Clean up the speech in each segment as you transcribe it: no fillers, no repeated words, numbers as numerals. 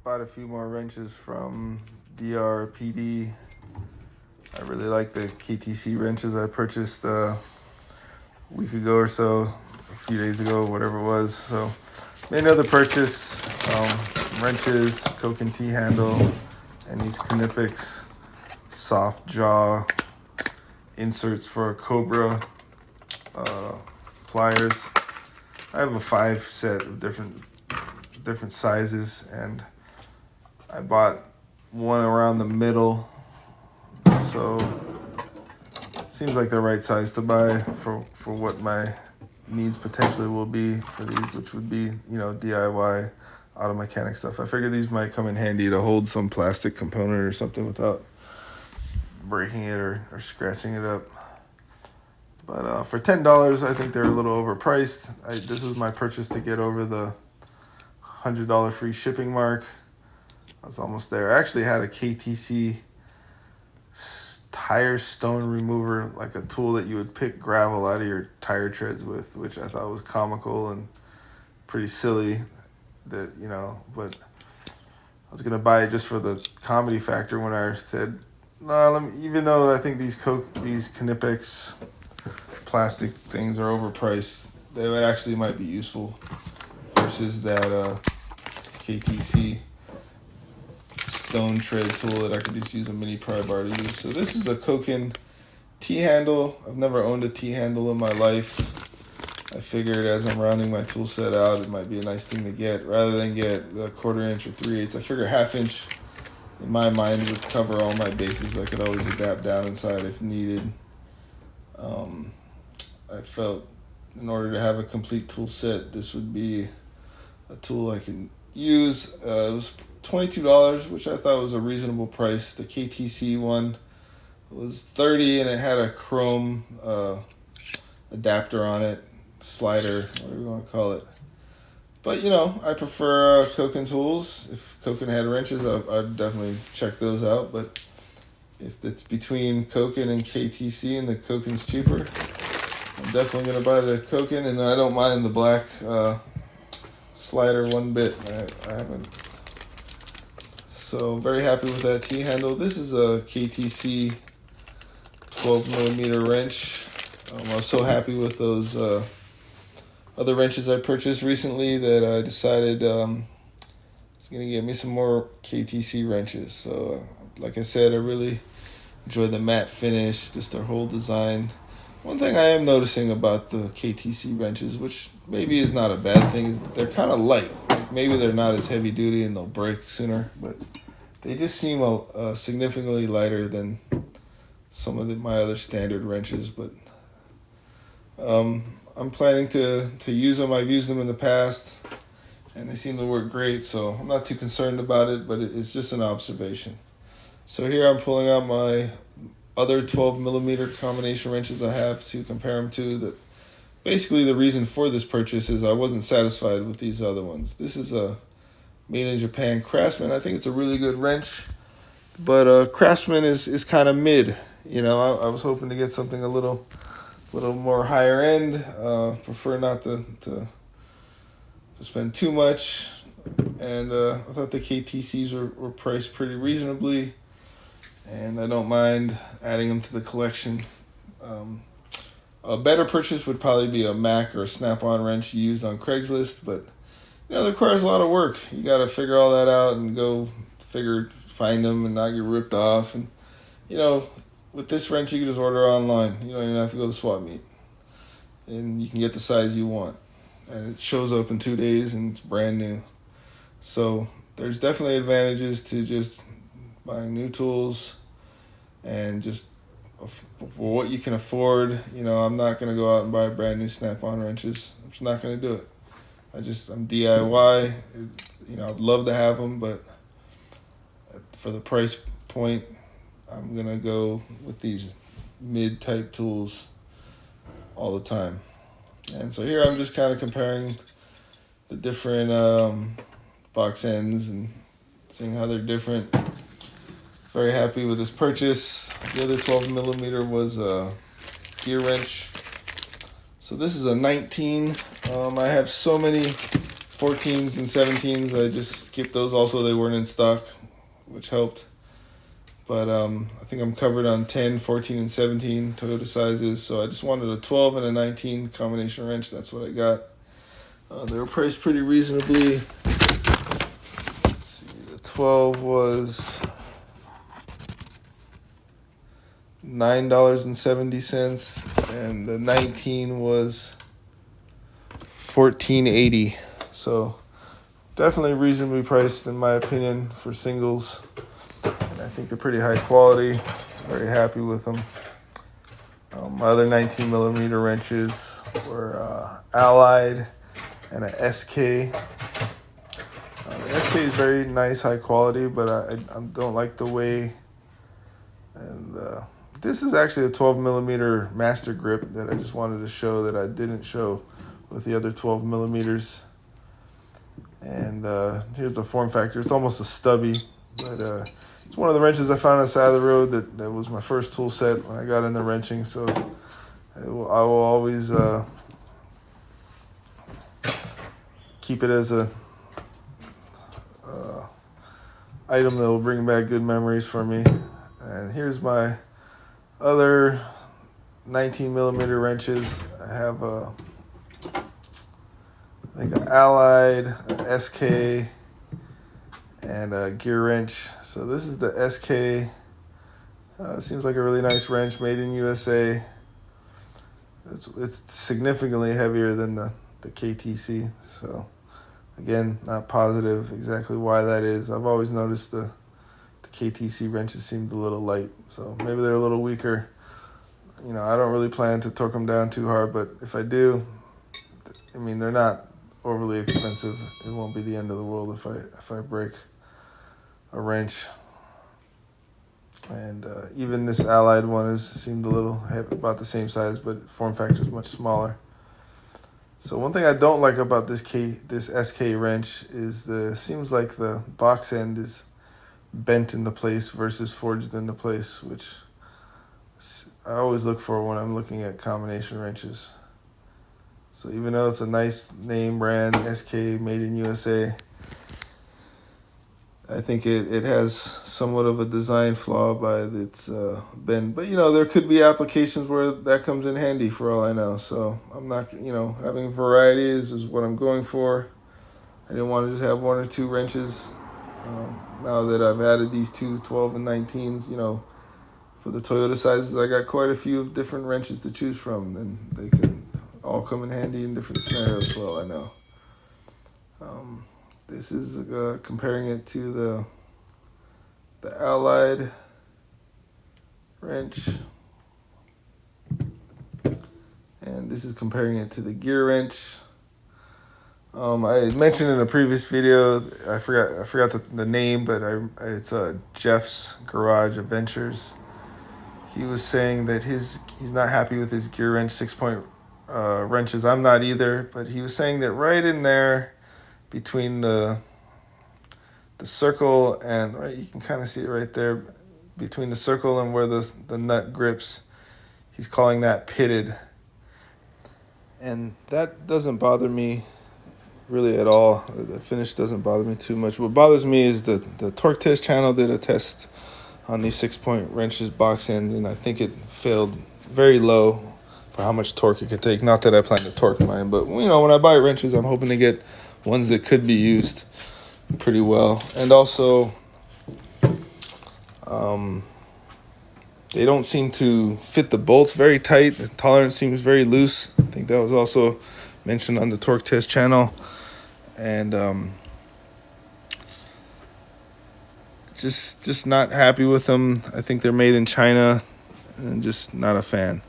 bought a few more wrenches from DRPD. I really like the KTC wrenches I purchased a week ago or so, a few days ago, whatever it was. So made another purchase, some wrenches, Koken T-handle, and these Knipex soft jaw inserts for Cobra pliers. I have a 5 set of different sizes, and I bought one around the middle, so it seems like the right size to buy for what my needs potentially will be for these, which would be, DIY auto mechanic stuff. I figured these might come in handy to hold some plastic component or something without breaking it or scratching it up. But for $10, I think they're a little overpriced. This is my purchase to get over the $100 free shipping mark. I was almost there. I actually had a KTC tire stone remover, like a tool that you would pick gravel out of your tire treads with, which I thought was comical and pretty silly. But I was gonna buy it just for the comedy factor when I said, no, even though I think these Knipex plastic things are overpriced, they would actually might be useful versus that KTC stone tread tool that I could just use a mini pry bar to use. So this is a Koken T-handle. I've never owned a T-handle in my life. I figured as I'm rounding my tool set out, it might be a nice thing to get rather than get the 1/4 inch or 3/8. I figure 1/2 inch in my mind would cover all my bases. I could always adapt down inside if needed. I felt in order to have a complete tool set, this would be a tool I can use. It was $22, which I thought was a reasonable price. The KTC one was $30, and it had a chrome adapter on it, slider, whatever you want to call it. But I prefer Koken tools. If Koken had wrenches, I'd definitely check those out. But if it's between Koken and KTC and the Koken's cheaper, I'm definitely going to buy the Koken, and I don't mind the black slider one bit. I haven't. So very happy with that T-handle. This is a KTC 12mm wrench. I was so happy with those other wrenches I purchased recently that I decided it's going to get me some more KTC wrenches. So like I said, I really enjoy the matte finish, just their whole design. One thing I am noticing about the KTC wrenches, which maybe is not a bad thing, is they're kind of light. Like maybe they're not as heavy duty and they'll break sooner, but they just seem significantly lighter than some of my other standard wrenches. But I'm planning to use them. I've used them in the past, and they seem to work great, so I'm not too concerned about it, but it's just an observation. So here I'm pulling out my other 12mm combination wrenches I have to compare them to. That basically the reason for this purchase is I wasn't satisfied with these other ones. This is a made in Japan Craftsman. I think it's a really good wrench, but Craftsman is kind of mid. I was hoping to get something a little more higher end. Prefer not to spend too much, and I thought the KTCs were priced pretty reasonably, and I don't mind adding them to the collection. A better purchase would probably be a Mac or a Snap-on wrench used on Craigslist, but it requires a lot of work. You got to figure all that out and go find them and not get ripped off. And with this wrench, you can just order online. You don't even have to go to the swap meet, and you can get the size you want, and it shows up in 2 days and it's brand new. So there's definitely advantages to just buying new tools and just for what you can afford. I'm not going to go out and buy brand new Snap-on wrenches. I'm just not going to do it. I'm DIY. I'd love to have them, but for the price point, I'm going to go with these mid-type tools all the time. And so here I'm just kind of comparing the different box ends and seeing how they're different. Very happy with this purchase. The other 12mm was a gear wrench. So this is a 19. I have so many 14s and 17s, I just skipped those. Also, they weren't in stock, which helped. But I think I'm covered on 10, 14, and 17 Toyota sizes. So I just wanted a 12 and a 19 combination wrench. That's what I got. They were priced pretty reasonably. Let's see, the 12 was $9.70, and the 19 was $14.80. So definitely reasonably priced in my opinion for singles. And I think they're pretty high quality. Very happy with them. My other 19 millimeter wrenches were Allied and a SK. The SK is very nice, high quality, but I don't like the way. And this is actually a 12 millimeter master grip that I just wanted to show that I didn't show with the other 12 millimeters. And here's the form factor. It's almost a stubby, but it's one of the wrenches I found on the side of the road that was my first tool set when I got into wrenching. So I will always keep it as a item that will bring back good memories for me. And here's my other 19 millimeter wrenches. I have I think an Allied, an SK, and a gear wrench. So this is the SK. Seems like a really nice wrench, made in USA. It's significantly heavier than the KTC. So again, not positive exactly why that is. I've always noticed the KTC wrenches seemed a little light, so maybe they're a little weaker. You know, I don't really plan to torque them down too hard, but if I do, I mean, they're not overly expensive. It won't be the end of the world if I break a wrench. And even this Allied one seemed a little about the same size, but form factor is much smaller. So one thing I don't like about this SK wrench is seems like the box end is bent into place versus forged into place, which I always look for when I'm looking at combination wrenches. So even though it's a nice name brand, SK, made in USA, I think it has somewhat of a design flaw by its bend. But, you know, there could be applications where that comes in handy for all I know. So I'm not, you know, having variety is what I'm going for. I didn't want to just have one or two wrenches. Now that I've added these two 12 and 19s, you know, for the Toyota sizes, I got quite a few different wrenches to choose from, and they can all come in handy in different scenarios for all I know. This is comparing it to the Allied wrench, and this is comparing it to the gear wrench. I mentioned in a previous video, I forgot the name, but it's Jeff's Garage Adventures. He was saying that he's not happy with his gear wrench 6-point wrenches. I'm not either, but he was saying that right in there between the circle and, right, you can kind of see it right there between the circle and where the nut grips, he's calling that pitted. And that doesn't bother me really at all. The finish doesn't bother me too much. What bothers me is the Torque Test channel did a test on these 6-point wrenches box end, and I think it failed very low for how much torque it could take. Not that I plan to torque mine, but you know, when I buy wrenches, I'm hoping to get ones that could be used pretty well. And also, they don't seem to fit the bolts very tight. The tolerance seems very loose. I think that was also mentioned on the Torque Test channel. And just not happy with them. I think they're made in China, and just not a fan.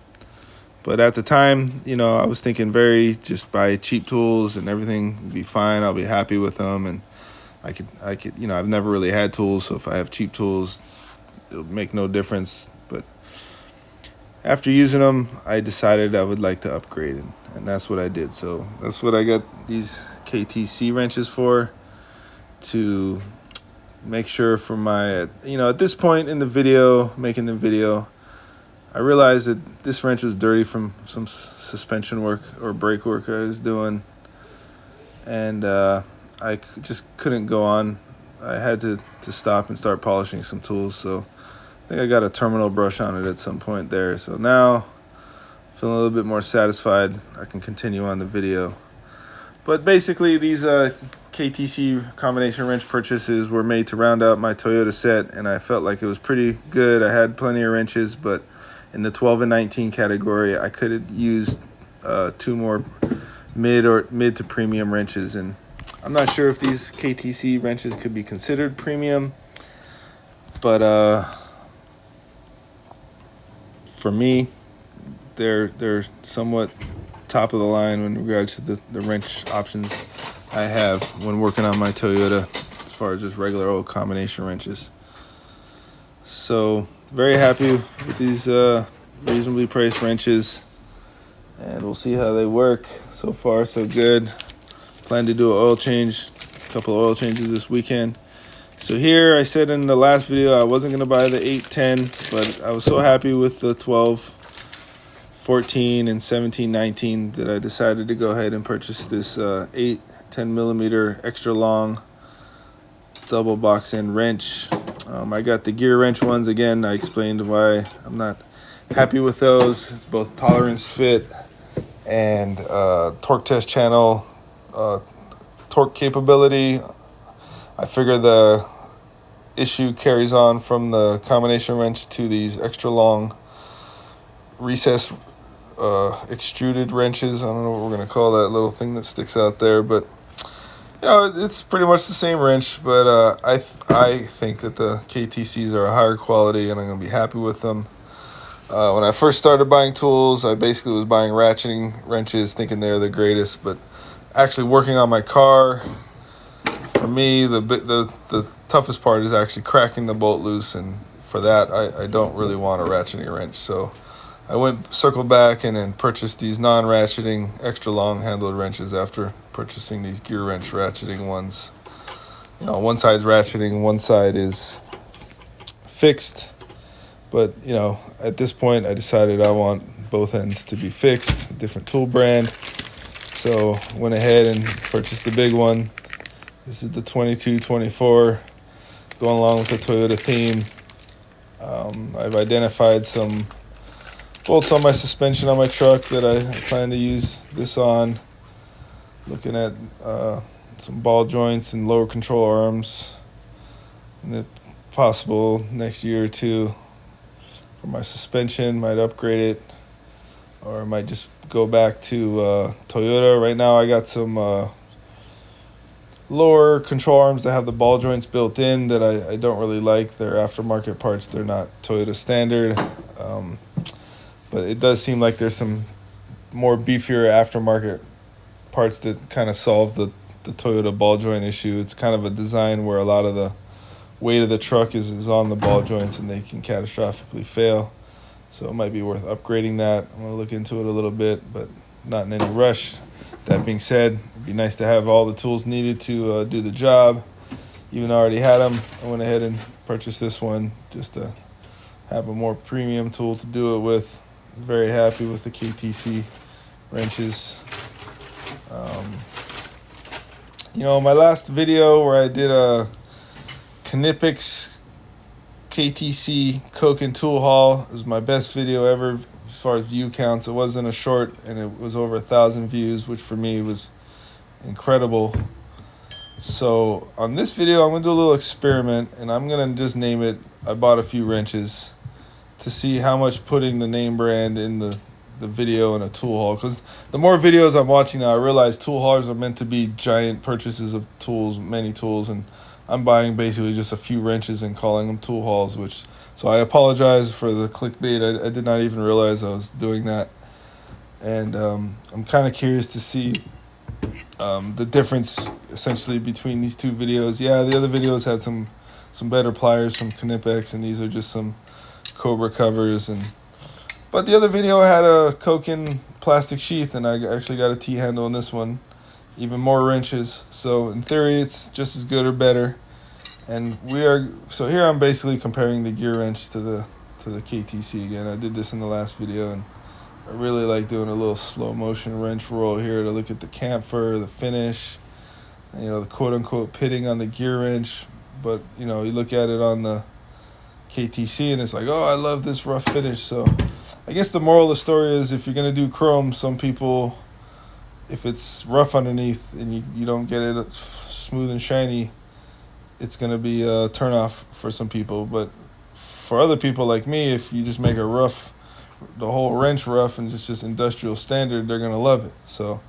But at the time, you know, I was thinking just buy cheap tools and everything will be fine. I'll be happy with them, and I could, you know, I've never really had tools, so if I have cheap tools, it'll make no difference. But after using them, I decided I would like to upgrade, and that's what I did. So that's what I got these KTC wrenches for, to make sure for my, you know, at this point in the video, making the video, I realized that this wrench was dirty from some suspension work or brake work I was doing. and just couldn't go on. I had to stop and start polishing some tools, so I think I got a terminal brush on it at some point there. So now, feeling a little bit more satisfied, I can continue on the video. But basically, these KTC combination wrench purchases were made to round out my Toyota set, and I felt like it was pretty good. I had plenty of wrenches, but in the 12 and 19 category, I could have used 2 more mid to premium wrenches, and I'm not sure if these KTC wrenches could be considered premium, but for me, they're somewhat top of the line in regards to the wrench options I have when working on my Toyota as far as just regular old combination wrenches. So very happy with these reasonably priced wrenches, and we'll see how they work. So far so good. Plan to do an oil change, a couple of oil changes this weekend. So here I said in the last video I wasn't going to buy the 810, but I was so happy with the 12, 14, and 17, 19 that I decided to go ahead and purchase this 10 millimeter extra long double box end wrench. I got the gear wrench ones. Again, I explained why I'm not happy with those. It's both tolerance fit and torque test channel torque capability. I figure the issue carries on from the combination wrench to these extra long recessed extruded wrenches. I don't know what we're going to call that little thing that sticks out there, but you know, it's pretty much the same wrench, but I think that the KTCs are a higher quality, and I'm going to be happy with them. When I first started buying tools, I basically was buying ratcheting wrenches thinking they're the greatest, but actually working on my car, for me, the toughest part is actually cracking the bolt loose, and for that, I don't really want a ratcheting wrench. So I circled back and then purchased these non-ratcheting extra long handled wrenches after purchasing these gear wrench ratcheting ones. You know, one side's ratcheting, one side is fixed. But, you know, at this point I decided I want both ends to be fixed, a different tool brand. So went ahead and purchased the big one. This is the 2224, going along with the Toyota theme. I've identified some bolts on my suspension on my truck that I plan to use this on. Looking at some ball joints and lower control arms, and if possible next year or two for my suspension, might upgrade it, or I might just go back to Toyota. Right now I got some lower control arms that have the ball joints built in that I don't really like. They're aftermarket parts, they're not Toyota standard. But it does seem like there's some more beefier aftermarket parts that kind of solve the Toyota ball joint issue. It's kind of a design where a lot of the weight of the truck is on the ball joints, and they can catastrophically fail. So it might be worth upgrading that. I'm going to look into it a little bit, but not in any rush. That being said, it'd be nice to have all the tools needed to do the job. Even though I already had them, I went ahead and purchased this one just to have a more premium tool to do it with. Very happy with the KTC wrenches. You know, my last video where I did a Knipex KTC Koken tool haul is my best video ever as far as view counts. It wasn't a short, and it was over 1,000 views, which for me was incredible. So on this video, I'm going to do a little experiment, and I'm going to just name it, I bought a few wrenches, to see how much putting the name brand in the video in a tool haul. Because the more videos I'm watching now, I realize tool hauls are meant to be giant purchases of tools, many tools, and I'm buying basically just a few wrenches and calling them tool hauls. So I apologize for the clickbait. I did not even realize I was doing that. And I'm kind of curious to see the difference essentially between these two videos. Yeah, the other videos had some better pliers from Knipex, and these are just some Cobra covers, but the other video had a Koken plastic sheath, and I actually got a T-handle in this one, even more wrenches. So in theory, it's just as good or better. And so here I'm basically comparing the gear wrench to the KTC again. I did this in the last video, and I really like doing a little slow motion wrench roll here to look at the chamfer, the finish, the quote unquote pitting on the gear wrench. But you look at it on the KTC and it's like, oh, I love this rough finish. So I guess the moral of the story is, if you're gonna do chrome, some people, if it's rough underneath and you don't get it smooth and shiny, it's gonna be a turnoff for some people. But for other people like me, if you just make a rough, the whole wrench rough, and it's just industrial standard, they're gonna love it. So